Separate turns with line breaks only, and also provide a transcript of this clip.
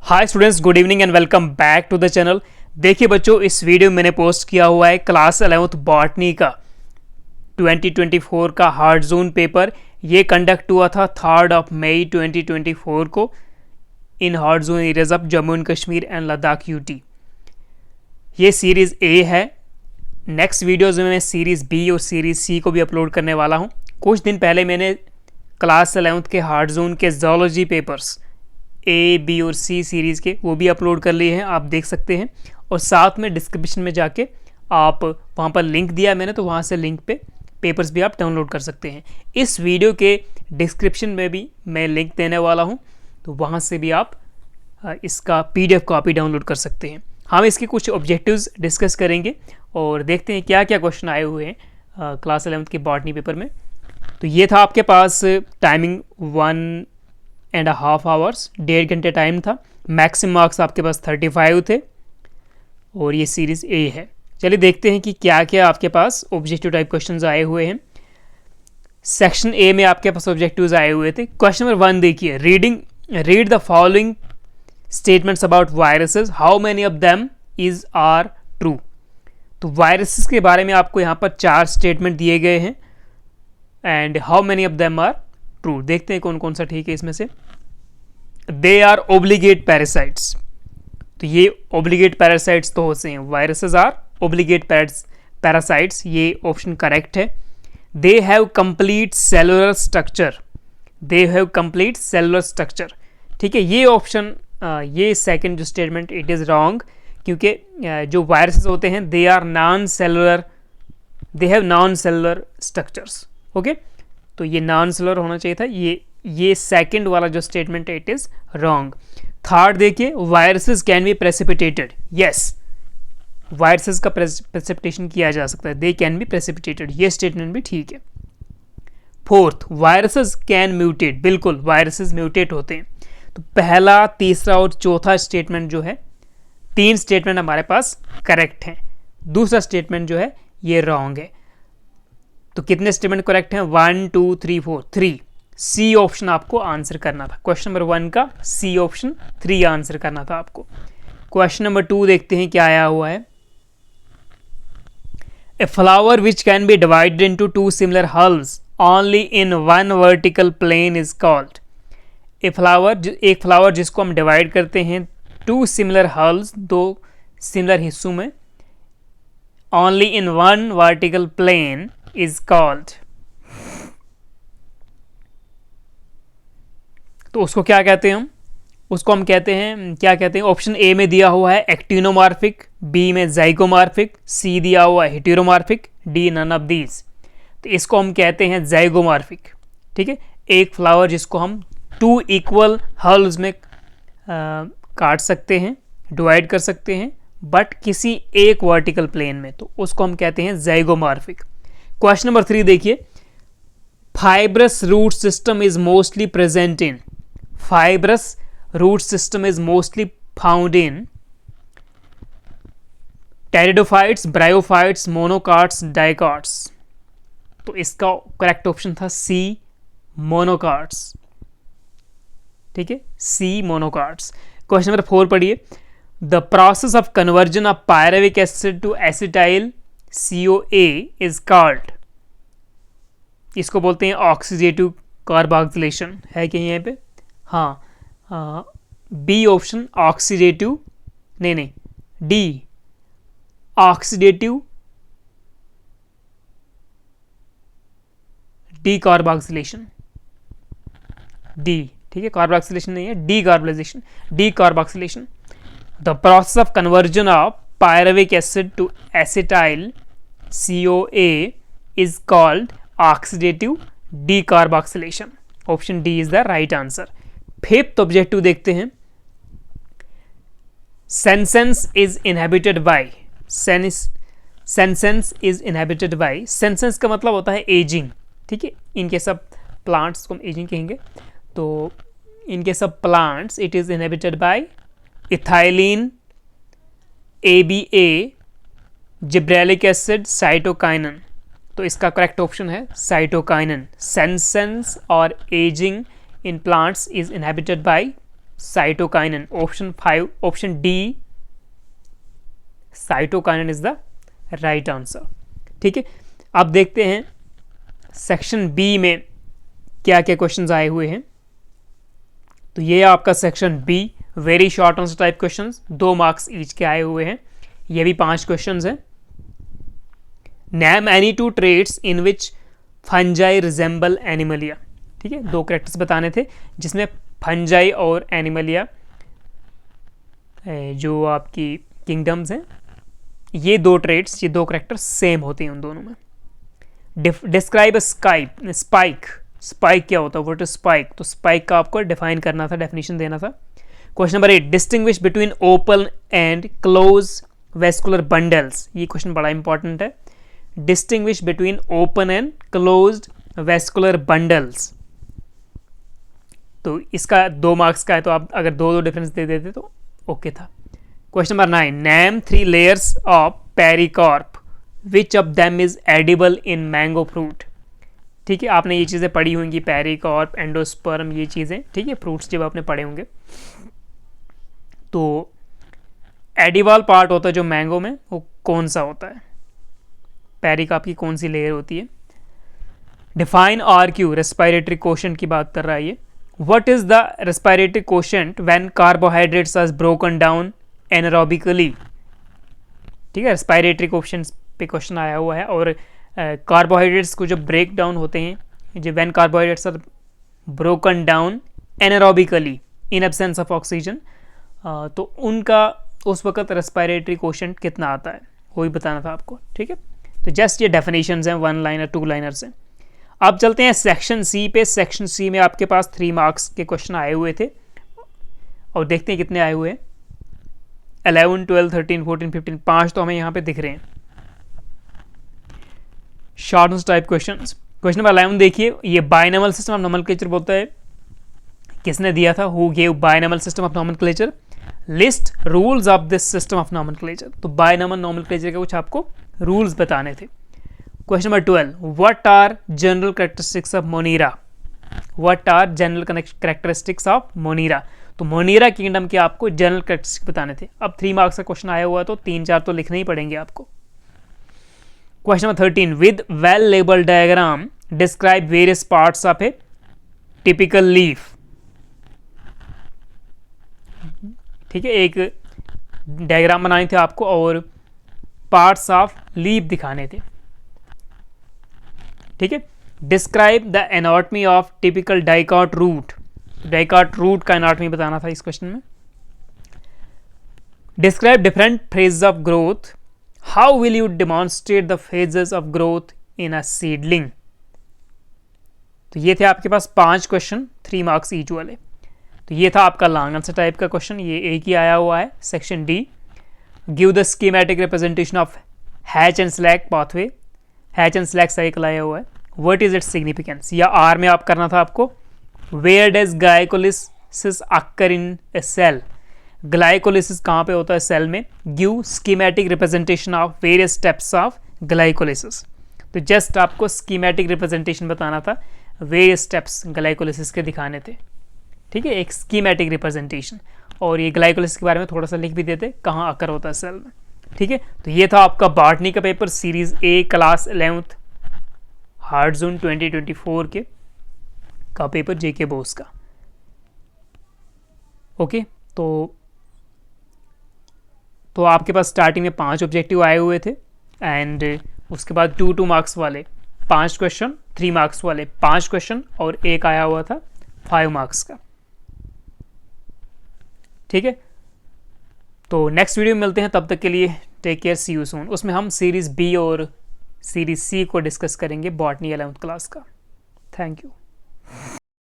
Hi students, good evening and welcome back to the channel. देखिए बच्चों, इस video में मैंने पोस्ट किया हुआ है क्लास 11th बॉटनी का 2024 का हार्ड जोन पेपर। ये कंडक्ट हुआ था 3 मई 2024 को in hard zone areas of Jammu and Kashmir and Ladakh UT. ये सीरीज़ ए है। नेक्स्ट वीडियोज़ में मैं सीरीज़ बी और सीरीज़ सी को भी अपलोड करने वाला हूँ। कुछ दिन पहले मैंने क्लास 11th के हार्ड जोन के जोलॉजी पेपर्स ए, बी और सी सीरीज़ के वो भी अपलोड कर लिए हैं, आप देख सकते हैं। और साथ में डिस्क्रिप्शन में जाके आप वहाँ पर लिंक दिया है मैंने, तो वहाँ से लिंक पे पेपर्स भी आप डाउनलोड कर सकते हैं। इस वीडियो के डिस्क्रिप्शन में भी मैं लिंक देने वाला हूँ, तो वहाँ से भी आप इसका PDF कॉपी डाउनलोड कर सकते हैं। हम इसके कुछ ऑब्जेक्टिव्स डिस्कस करेंगे और देखते हैं क्या क्या क्वेश्चन आए हुए हैं क्लास 11th के बॉटनी पेपर में। तो ये था आपके पास टाइमिंग 1.5 आवर्स, 1.5 घंटे टाइम था। मैक्सिमम मार्क्स आपके पास 35 थे और ये सीरीज़ ए है। चलिए देखते हैं कि क्या क्या आपके पास ऑब्जेक्टिव टाइप क्वेश्चंस आए हुए हैं। सेक्शन ए में आपके पास ऑब्जेक्टिव्स आए हुए थे। क्वेश्चन नंबर 1 देखिए, read the following statements about viruses, how many of them is are true. तो वायरसेस के बारे में आपको यहाँ पर 4 स्टेटमेंट दिए गए हैं and how many of them are true. देखते हैं कौन कौन सा ठीक है इसमें से। दे आर ओब्लिगेट पैरासाइट्स, तो ये ओब्लिगेट पैरासाइट्स तो होते हैं, वायरसेस आर ओब्लिगेट पैरासाइट्स, ये ऑप्शन करेक्ट है। They have complete cellular structure, they have complete cellular structure, ठीक है। ये ऑप्शन ये सेकंड जो स्टेटमेंट इट इज़ रॉन्ग, क्योंकि जो वायरसेस होते हैं they are non cellular, they have non cellular structures, okay. तो ये नॉन सेलुलर होना चाहिए था, ये सेकंड वाला जो स्टेटमेंट है इट इज़ रॉन्ग। थर्ड देखिए, viruses can be precipitated, yes viruses का प्रेसिपिटेशन किया जा सकता है, दे कैन बी प्रेसिपिटेटेड, ये स्टेटमेंट भी ठीक है। फोर्थ, वायरसेस कैन म्यूटेट, बिल्कुल वायरसेस म्यूटेट होते हैं। तो पहला, तीसरा और चौथा स्टेटमेंट जो है, 3 स्टेटमेंट हमारे पास करेक्ट हैं। दूसरा स्टेटमेंट जो है ये रॉन्ग है। तो कितने स्टेटमेंट करेक्ट हैं? 1 2 3 4, 3। सी ऑप्शन आपको आंसर करना था। क्वेश्चन नंबर 1 का सी ऑप्शन 3 आंसर करना था आपको। क्वेश्चन नंबर 2 देखते हैं क्या आया हुआ है। A flower which can be divided into 2 similar halves only in 1 vertical plane is called. एक फ्लावर जिसको हम डिवाइड करते हैं 2 सिमिलर हल्स, 2 सिमिलर हिस्सों में, only in 1 vertical plane is called. तो उसको क्या कहते हैं हम? उसको हम कहते हैं, क्या कहते हैं? ऑप्शन ए में दिया हुआ है एक्टिनोमॉर्फिक, बी में जाइगोमॉर्फिक, सी दिया हुआ है heteromorphic, D none of these. तो इसको हम कहते हैं जाइगोमॉर्फिक, ठीक है। एक फ्लावर जिसको हम 2 इक्वल हल्स में काट सकते हैं, डिवाइड कर सकते हैं, बट किसी एक वर्टिकल प्लेन में, तो उसको हम कहते हैं जाइगोमॉर्फिक। क्वेश्चन नंबर 3 देखिए, fibrous root system is mostly present in, fibrous root system is mostly found in pteridophytes, bryophytes, monocots, dicots. तो इसका करेक्ट ऑप्शन था सी मोनोकार्ड्स, ठीक है, सी मोनोकार्ड्स। क्वेश्चन नंबर 4 पढ़िए, the process of conversion of pyruvic acid to acetyl CoA is called. इसको बोलते हैं oxidative carboxylation, है क्या यहाँ पे? हाँ, बी ऑप्शन ऑक्सीडेटिव, नहीं, D oxidative decarboxylation, D, ठीक है, कार्बोक्सिलेशन नहीं है, decarboxylation, decarboxylation. The process of conversion of pyruvic acid to acetyl CoA is called oxidative decarboxylation. Option D is the right answer. Fifth objective देखते हैं। Senescence is inhabited by, senescence is inhabited by, senescence का मतलब होता है ageing, ठीक है। इनके सब प्लांट्स को हम एजिंग कहेंगे। तो इनके सब plants it is inhibited by ethylene, ABA, gibberellic acid, cytokinin. तो इसका करेक्ट ऑप्शन है साइटोकाइनन। सेंसेंस और ageing in plants is inhibited by cytokinin, option 5, option D cytokinin is the right answer. ठीक है, अब देखते हैं सेक्शन बी में क्या क्या क्वेश्चंस आए हुए हैं। तो ये आपका section B, very short answer type questions, 2 marks each के आए हुए हैं। ये भी 5 क्वेश्चंस हैं। Name any 2 traits in which fungi resemble Animalia. ठीक है, 2 कैरेक्टर्स बताने थे जिसमें फंजाई और एनिमलिया जो आपकी किंगडम्स हैं, ये 2 ट्रेट्स, ये 2 कैरेक्टर्स सेम होते हैं उन दोनों में। डिस्क्राइब स्पाइक, स्पाइक क्या होता है, व्हाट इज स्पाइक, तो स्पाइक का आपको डिफाइन करना था, डेफिनेशन देना था। Question number 8, distinguish between open and close vascular bundles, ये क्वेश्चन बड़ा इंपॉर्टेंट है। Distinguish between open and closed vascular bundles, तो इसका 2 मार्क्स का है, तो आप अगर 2 डिफरेंस दे देते तो ओके था। Question number 9, name 3 layers of pericarp, which of them is edible in mango fruit. ठीक है, आपने ये चीज़ें पढ़ी होंगी, पेरिकार्प, एंडोस्पर्म, ये चीज़ें, ठीक है, फ्रूट्स जब आपने पढ़े होंगे। तो एडिबल पार्ट होता है जो मैंगो में, वो कौन सा होता है, पेरिकार्प की कौन सी लेयर होती है। डिफाइन आरक्यू, रेस्पिरेटरी कोशेंट की बात कर रहा है ये। What is the respiratory quotient when carbohydrates are broken down anaerobically. ठीक है, रेस्पिरेटरी कोशेंट पे क्वेश्चन आया हुआ है। और कार्बोहाइड्रेट्स को जब ब्रेक डाउन होते हैं, जब when carbohydrates are broken down anaerobically in absence of oxygen, तो उनका उस वक्त रेस्पिरेटरी कोशेंट कितना आता है, वही बताना था आपको। ठीक है, तो जस्ट ये डेफिनेशंस हैं, 1 लाइनर 2 लाइनर्स हैं। अब चलते हैं सेक्शन सी पे। सेक्शन सी में आपके पास 3 मार्क्स के क्वेश्चन आए हुए थे, और देखते हैं कितने आए हुए हैं। 11, 12, 13, 14, 15, 5 तो हमें यहाँ पे दिख रहे हैं। Short type questions. Question number 11 देखिए, ये बाइनॉमियल सिस्टम ऑफ नोमेनक्लेचर बोलता है, किसने दिया था, who gave binomial system of nomenclature, list rules of this system of nomenclature. तो बाइनॉमियल नोमेनक्लेचर के कुछ आपको रूल्स बताने थे। Question number 12, what are general characteristics of Monera, what are general characteristics of Monera. तो मोनीरा किंगडम के आपको general characteristics बताने थे। अब 3 मार्क्स का क्वेश्चन आया हुआ है, तो 3-4 तो लिखने ही पड़ेंगे आपको। Question number 13, with well labelled diagram describe various parts of A typical leaf. ठीक है, एक डायग्राम बनाने थे आपको और पार्ट्स ऑफ लीफ दिखाने थे। ठीक है, describe the anatomy of typical dicot root, dicot root का एनाटॉमी बताना था इस क्वेश्चन में। Describe different phases of growth, how will you demonstrate the phases of growth in a seedling. तो ये थे आपके पास 5 क्वेश्चन, 3 मार्क्स ईच वाले। तो ये था आपका लॉन्ग आंसर टाइप का क्वेश्चन, ये एक ही आया हुआ है। Section D, give the schematic representation of Hatch and Slack pathway, Hatch and Slack cycle आया हुआ है। व्हाट इज इट्स सिग्निफिकेंस, या आर में आप करना था आपको, where does glycolysis occur in a cell, glycolysis कहाँ पे होता है सेल में। Give schematic representation of various steps of glycolysis. तो जस्ट आपको स्कीमेटिक रिप्रेजेंटेशन बताना था, वेरियस स्टेप्स ग्लाइकोलिसिस के दिखाने थे। ठीक है, एक स्कीमेटिक रिप्रेजेंटेशन, और ये ग्लाइकोलिसिस के बारे में थोड़ा सा लिख भी देते कहाँ अकर होता है सेल में। ठीक है, तो ये था आपका बॉटनी का paper, series A, class 11th, hard zone 2024 के का पेपर, जेके बोस का। ओके, तो आपके पास स्टार्टिंग में 5 ऑब्जेक्टिव आए हुए थे, एंड उसके बाद 2 मार्क्स वाले 5 क्वेश्चन, 3 मार्क्स वाले 5 क्वेश्चन, और एक आया हुआ था 5 मार्क्स का। ठीक है, तो नेक्स्ट वीडियो में मिलते हैं, तब तक के लिए take care, see you soon. उसमें हम सीरीज बी और सीरीज सी को डिस्कस करेंगे, बॉटनी 11th क्लास का। Thank you.